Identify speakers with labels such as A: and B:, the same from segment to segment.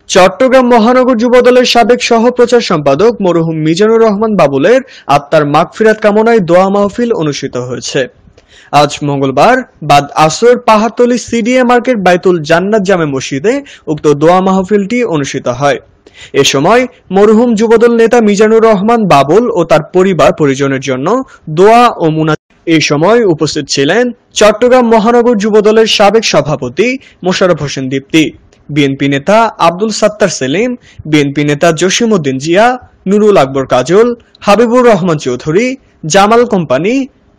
A: চট্টগ্রাম মহানগর যুবদলের সাবেক সহ-প্রচার সম্পাদক মরহুম মিজানুর রহমান বাবুলের আত্মার মাগফিরাত কামনায় দোয়া মাহফিল অনুষ্ঠিত হয়েছে। আজ মঙ্গলবার বাদ আসর পাহাড়তলী সিডিএ মার্কেট বাইতুল জান্নাত জামে মসজিদে উক্ত দোয়া মাহফিলটি অনুষ্ঠিত হয়। এ সময় মরহুম যুবদল নেতা মিজানুর রহমান বাবুল ও তার পরিবার পরিজনের জন্য দোয়া ও মুনাজাত। এই সময় উপস্থিত ছিলেন চট্টগ্রাম মহানগর যুবদলের সাবেক সভাপতি মোশাররফ হোসেন দীপ্তি, বিএনপি নেতা আব্দুল সাত্তার সেলিম, বিএনপি নেতা জসিমউদ্দিন জিয়া, নুরুল আকবর কাজল, হাবিবুর রহমান চৌধুরী, জামাল কোম্পানি,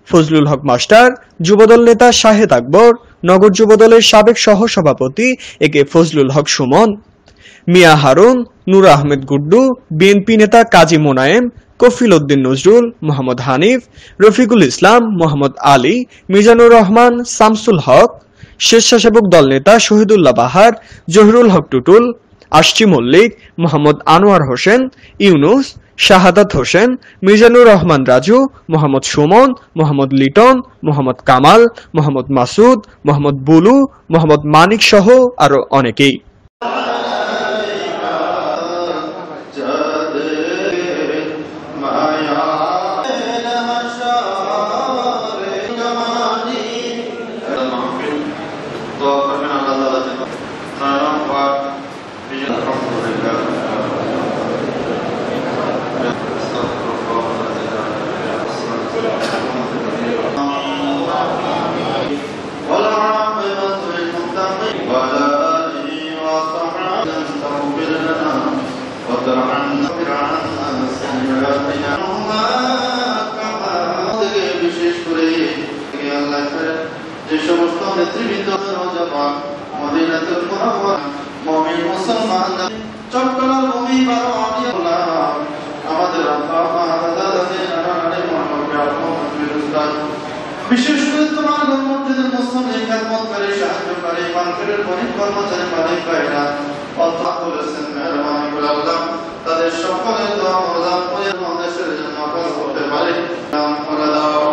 A: ফজলুল হক মাস্টার, যুবদল নেতা শাহেদ আকবর, নগর যুবদলের সাবেক সহ-সভাপতি একে ফজলুল হক সুমন, মিয়া হারুন, নূর আহমেদ গুড্ডু, বিএনপি নেতা কাজী মোনায়েম, কফিল উদ্দিন নজরুল, মোহাম্মদ হানিফ, রফিকুল ইসলাম, মোহাম্মদ আলী, মিজানুর রহমান, শামসুল হক, স্বেচ্ছাসেবক দল নেতা শহীদুল্লাহ বাহার, জহিরুল হক টুটুল, আশচি মল্লিক, মোহাম্মদ আনোয়ার হোসেন, ইউনুস, শাহাদাত হোসেন, মিজানুর রহমান রাজু, মোহাম্মদ সুমন, মোহাম্মদ লিটন, মোহাম্মদ কামাল, মোহাম্মদ মাসুদ, মোহাম্মদ বুলু, মোহাম্মদ মানিক সহ আরো অনেকেই।
B: বিশেষ করে যে সমস্ত নেতৃবৃন্দ মদিনাতুল মুনাওয়ারা মুমিন মুসলমান চট্টগ্রাম ভূমি আমাদের বিশেষ করে তোমার মসজিদের মুসলিম খেদমতকারী সাহায্যকারী মানফিরের গণিত কর্মচারী মালিক ভাইরা অর্থাৎ করেছেন মেহরবানি করে আল্লাহ তাদের সকলের দোয়া প্রদান করে দেশের জন্য কাজ করতে পারে নাম করে দাও।